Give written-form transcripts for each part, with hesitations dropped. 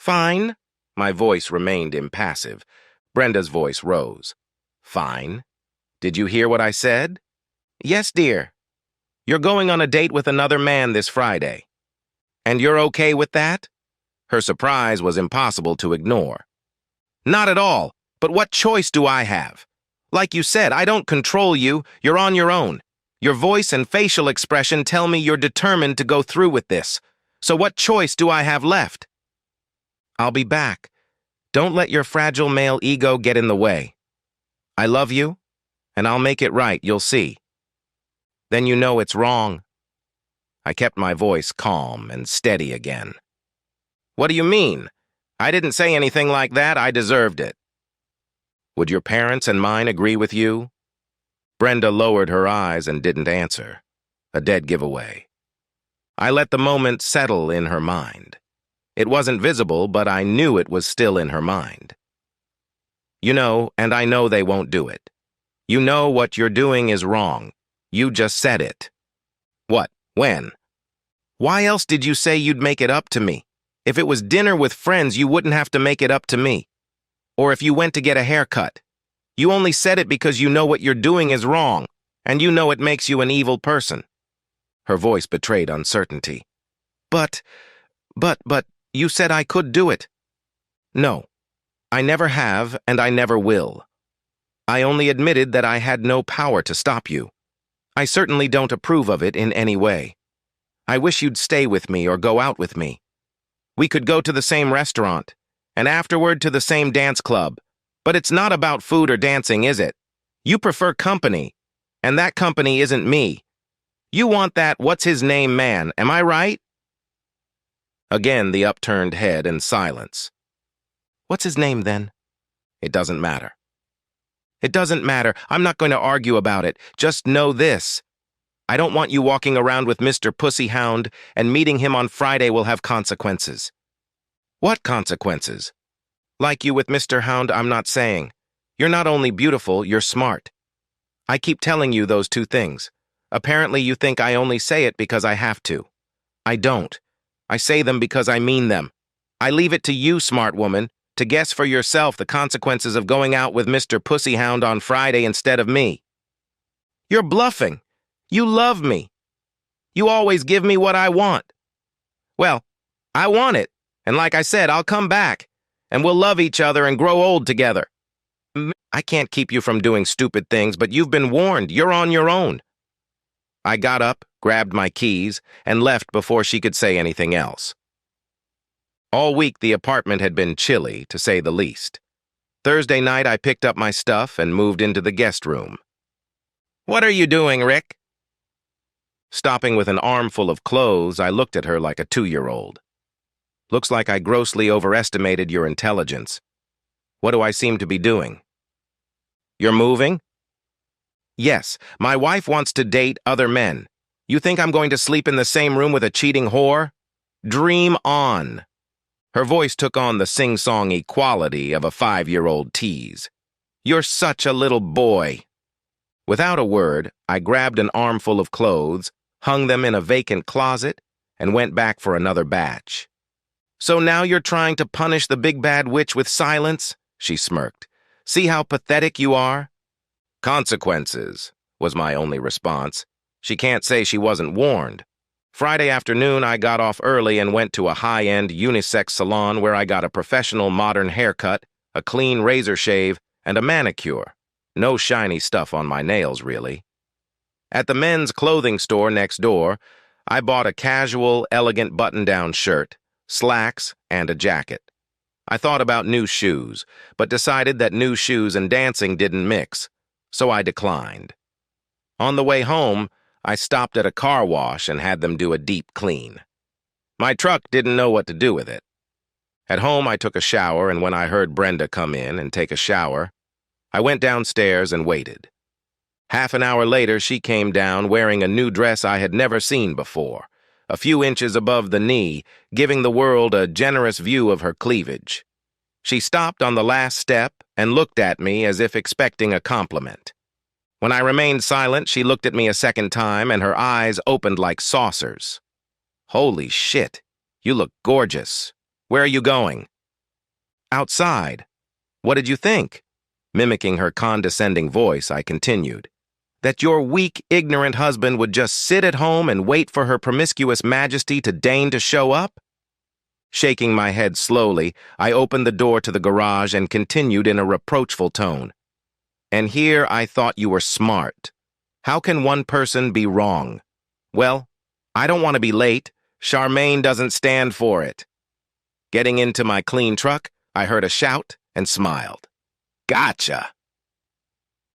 Fine. My voice remained impassive. Brenda's voice rose. Fine. Did you hear what I said? Yes, dear. You're going on a date with another man this Friday. And you're okay with that? Her surprise was impossible to ignore. Not at all, but what choice do I have? Like you said, I don't control you, you're on your own. Your voice and facial expression tell me you're determined to go through with this. So what choice do I have left? I'll be back. Don't let your fragile male ego get in the way. I love you, and I'll make it right, you'll see. Then you know it's wrong. I kept my voice calm and steady again. What do you mean? I didn't say anything like that, I deserved it. Would your parents and mine agree with you? Brenda lowered her eyes and didn't answer. A dead giveaway. I let the moment settle in her mind. It wasn't visible, but I knew it was still in her mind. You know, and I know they won't do it. You know what you're doing is wrong. You just said it. What? When? Why else did you say you'd make it up to me? If it was dinner with friends, you wouldn't have to make it up to me. Or if you went to get a haircut. You only said it because you know what you're doing is wrong, and you know it makes you an evil person. Her voice betrayed uncertainty. But, you said I could do it. No, I never have, and I never will. I only admitted that I had no power to stop you. I certainly don't approve of it in any way. I wish you'd stay with me or go out with me. We could go to the same restaurant, and afterward to the same dance club. But it's not about food or dancing, is it? You prefer company, and that company isn't me. You want that what's-his-name man, am I right? Again, the upturned head and silence. What's his name, then? It doesn't matter. It doesn't matter. I'm not going to argue about it. Just know this. I don't want you walking around with Mr. Pussyhound, and meeting him on Friday will have consequences. What consequences? Like you with Mr. Hound, I'm not saying. You're not only beautiful, you're smart. I keep telling you those two things. Apparently you think I only say it because I have to. I don't. I say them because I mean them. I leave it to you, smart woman, to guess for yourself the consequences of going out with Mr. Pussyhound on Friday instead of me. You're bluffing. You love me. You always give me what I want. Well, I want it, and like I said, I'll come back, and we'll love each other and grow old together. I can't keep you from doing stupid things, but you've been warned. You're on your own. I got up, grabbed my keys, and left before she could say anything else. All week, the apartment had been chilly, to say the least. Thursday night, I picked up my stuff and moved into the guest room. What are you doing, Rick? Stopping with an armful of clothes, I looked at her like a 2-year-old. Looks like I grossly overestimated your intelligence. What do I seem to be doing? You're moving? Yes, my wife wants to date other men. You think I'm going to sleep in the same room with a cheating whore? Dream on. Her voice took on the sing-songy quality of a 5-year-old tease. You're such a little boy. Without a word, I grabbed an armful of clothes, hung them in a vacant closet, and went back for another batch. So now you're trying to punish the big bad witch with silence? She smirked. See how pathetic you are? Consequences, was my only response. She can't say she wasn't warned. Friday afternoon, I got off early and went to a high-end unisex salon where I got a professional modern haircut, a clean razor shave, and a manicure. No shiny stuff on my nails, really. At the men's clothing store next door, I bought a casual, elegant button-down shirt, slacks, and a jacket. I thought about new shoes, but decided that new shoes and dancing didn't mix, so I declined. On the way home, I stopped at a car wash and had them do a deep clean. My truck didn't know what to do with it. At home, I took a shower, and when I heard Brenda come in and take a shower, I went downstairs and waited. Half an hour later, she came down wearing a new dress I had never seen before, a few inches above the knee, giving the world a generous view of her cleavage. She stopped on the last step and looked at me as if expecting a compliment. When I remained silent, she looked at me a second time, and her eyes opened like saucers. Holy shit, you look gorgeous. Where are you going? outside. What did you think? Mimicking her condescending voice, I continued. That your weak, ignorant husband would just sit at home and wait for her promiscuous majesty to deign to show up? Shaking my head slowly, I opened the door to the garage and continued in a reproachful tone. And here I thought you were smart. How can one person be wrong? Well, I don't want to be late. Charmaine doesn't stand for it. Getting into my clean truck, I heard a shout and smiled. Gotcha!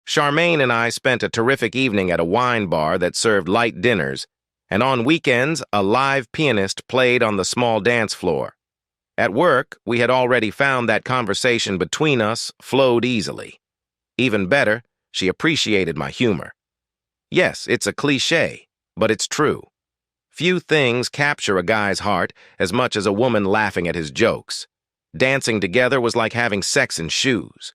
Charmaine and I spent a terrific evening at a wine bar that served light dinners, and on weekends, a live pianist played on the small dance floor. At work, we had already found that conversation between us flowed easily. Even better, she appreciated my humor. Yes, it's a cliché, but it's true. Few things capture a guy's heart as much as a woman laughing at his jokes. Dancing together was like having sex in shoes.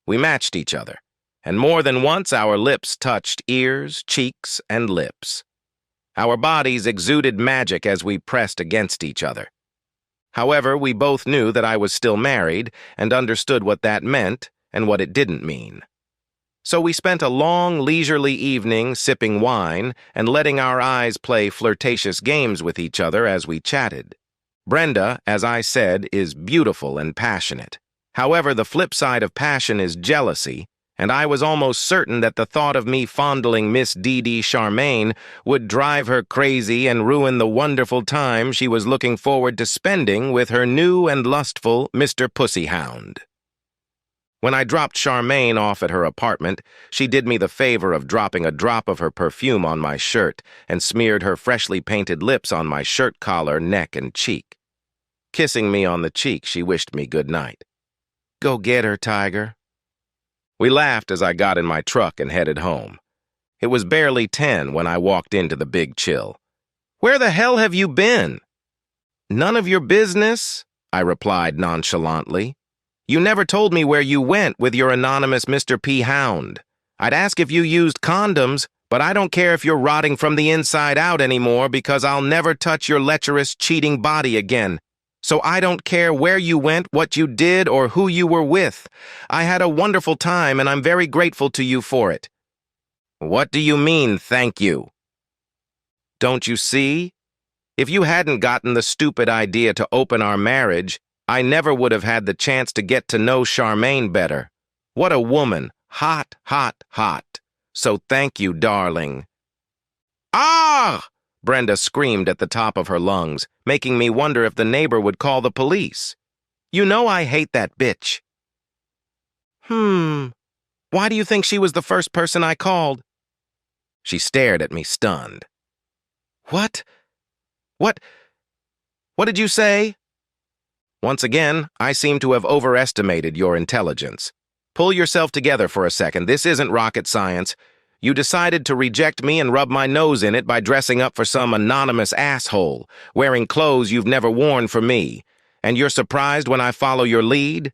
We matched each other, and more than once our lips touched ears, cheeks, and lips. Our bodies exuded magic as we pressed against each other. However, we both knew that I was still married and understood what that meant and what it didn't mean. So we spent a long, leisurely evening sipping wine and letting our eyes play flirtatious games with each other as we chatted. Brenda, as I said, is beautiful and passionate. However, the flip side of passion is jealousy, and I was almost certain that the thought of me fondling Miss Dee Charmaine would drive her crazy and ruin the wonderful time she was looking forward to spending with her new and lustful Mr. Pussyhound. When I dropped Charmaine off at her apartment, she did me the favor of dropping a drop of her perfume on my shirt and smeared her freshly painted lips on my shirt collar, neck, and cheek. Kissing me on the cheek, she wished me good night. Go get her, Tiger. We laughed as I got in my truck and headed home. It was barely 10 when I walked into the Big Chill. Where the hell have you been? None of your business, I replied nonchalantly. You never told me where you went with your anonymous Mr. P. Hound. I'd ask if you used condoms, but I don't care if you're rotting from the inside out anymore because I'll never touch your lecherous, cheating body again. So I don't care where you went, what you did, or who you were with. I had a wonderful time, and I'm very grateful to you for it. What do you mean, thank you? Don't you see? If you hadn't gotten the stupid idea to open our marriage, I never would have had the chance to get to know Charmaine better. What a woman. Hot, hot, hot. So thank you, darling. Ah! Brenda screamed at the top of her lungs, making me wonder if the neighbor would call the police. You know I hate that bitch. Why do you think she was the first person I called? She stared at me, stunned. What? What did you say? Once again, I seem to have overestimated your intelligence. Pull yourself together for a second. This isn't rocket science. You decided to reject me and rub my nose in it by dressing up for some anonymous asshole, wearing clothes you've never worn for me. And you're surprised when I follow your lead?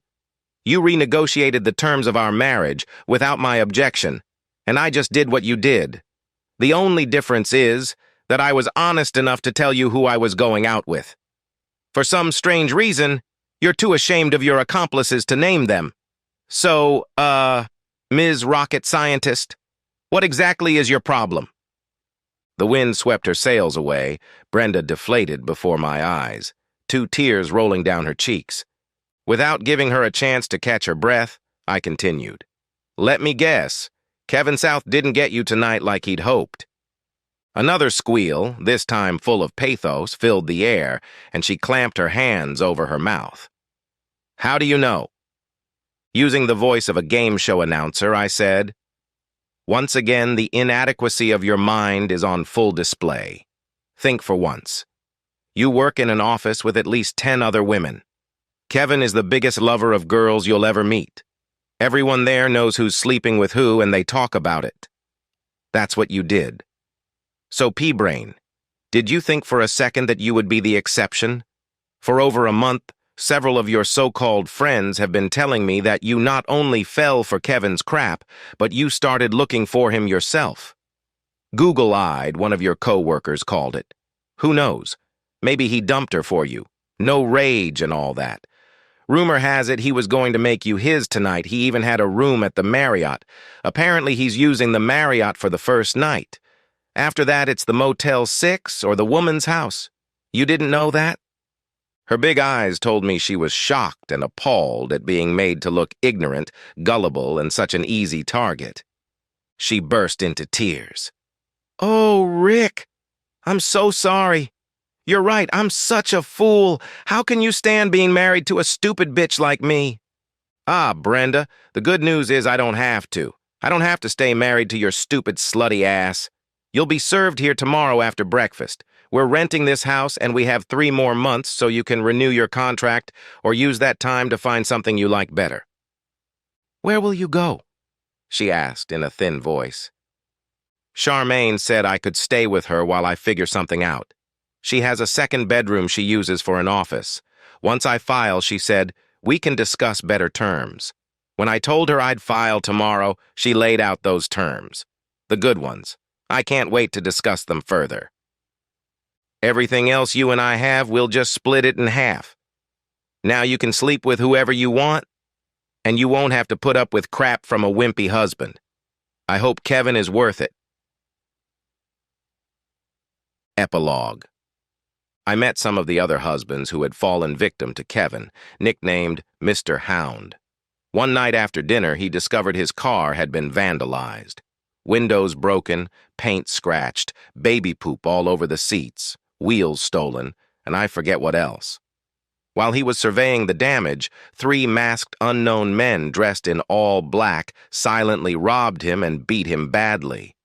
You renegotiated the terms of our marriage without my objection, and I just did what you did. The only difference is that I was honest enough to tell you who I was going out with. For some strange reason, you're too ashamed of your accomplices to name them. So, Ms. Rocket Scientist, what exactly is your problem? The wind swept her sails away, Brenda deflated before my eyes, 2 tears rolling down her cheeks. Without giving her a chance to catch her breath, I continued. Let me guess, Kevin South didn't get you tonight like he'd hoped. Another squeal, this time full of pathos, filled the air, and she clamped her hands over her mouth. How do you know? Using the voice of a game show announcer, I said, Once again, the inadequacy of your mind is on full display. Think for once. You work in an office with at least 10 other women. Kevin is the biggest lover of girls you'll ever meet. Everyone there knows who's sleeping with who, and they talk about it. That's what you did. So, P-Brain, did you think for a second that you would be the exception? For over a month, several of your so-called friends have been telling me that you not only fell for Kevin's crap, but you started looking for him yourself. Google-eyed, one of your co-workers called it. Who knows? Maybe he dumped her for you. No rage and all that. Rumor has it he was going to make you his tonight. He even had a room at the Marriott. Apparently he's using the Marriott for the first night. After that, it's the Motel 6 or the woman's house. You didn't know that? Her big eyes told me she was shocked and appalled at being made to look ignorant, gullible, and such an easy target. She burst into tears. "Oh, Rick, I'm so sorry. You're right, I'm such a fool. How can you stand being married to a stupid bitch like me?" "Ah, Brenda, the good news is I don't have to. I don't have to stay married to your stupid, slutty ass. You'll be served here tomorrow after breakfast. We're renting this house and we have 3 more months so you can renew your contract or use that time to find something you like better." "Where will you go?" she asked in a thin voice. Charmaine said I could stay with her while I figure something out. She has a second bedroom she uses for an office. Once I file, she said, we can discuss better terms. When I told her I'd file tomorrow, she laid out those terms. The good ones. I can't wait to discuss them further. Everything else you and I have, we'll just split it in half. Now you can sleep with whoever you want, and you won't have to put up with crap from a wimpy husband. I hope Kevin is worth it. Epilogue. I met some of the other husbands who had fallen victim to Kevin, nicknamed Mr. Hound. One night after dinner, he discovered his car had been vandalized. Windows broken, paint scratched, baby poop all over the seats, wheels stolen, and I forget what else. While he was surveying the damage, 3 masked unknown men dressed in all black silently robbed him and beat him badly.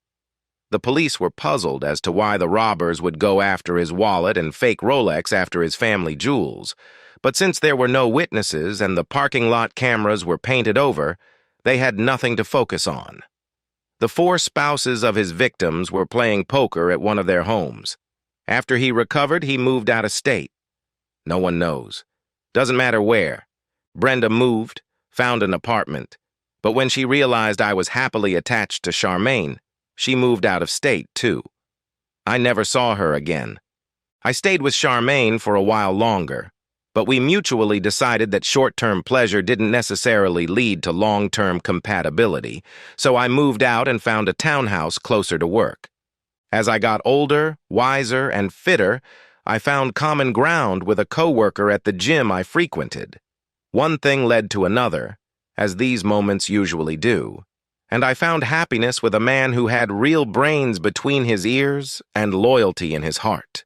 The police were puzzled as to why the robbers would go after his wallet and fake Rolex after his family jewels, but since there were no witnesses and the parking lot cameras were painted over, they had nothing to focus on. The 4 spouses of his victims were playing poker at one of their homes. After he recovered, he moved out of state. No one knows. Doesn't matter where. Brenda moved, found an apartment, but when she realized I was happily attached to Charmaine, she moved out of state, too. I never saw her again. I stayed with Charmaine for a while longer, but we mutually decided that short-term pleasure didn't necessarily lead to long-term compatibility, so I moved out and found a townhouse closer to work. As I got older, wiser, and fitter, I found common ground with a coworker at the gym I frequented. One thing led to another, as these moments usually do, and I found happiness with a man who had real brains between his ears and loyalty in his heart.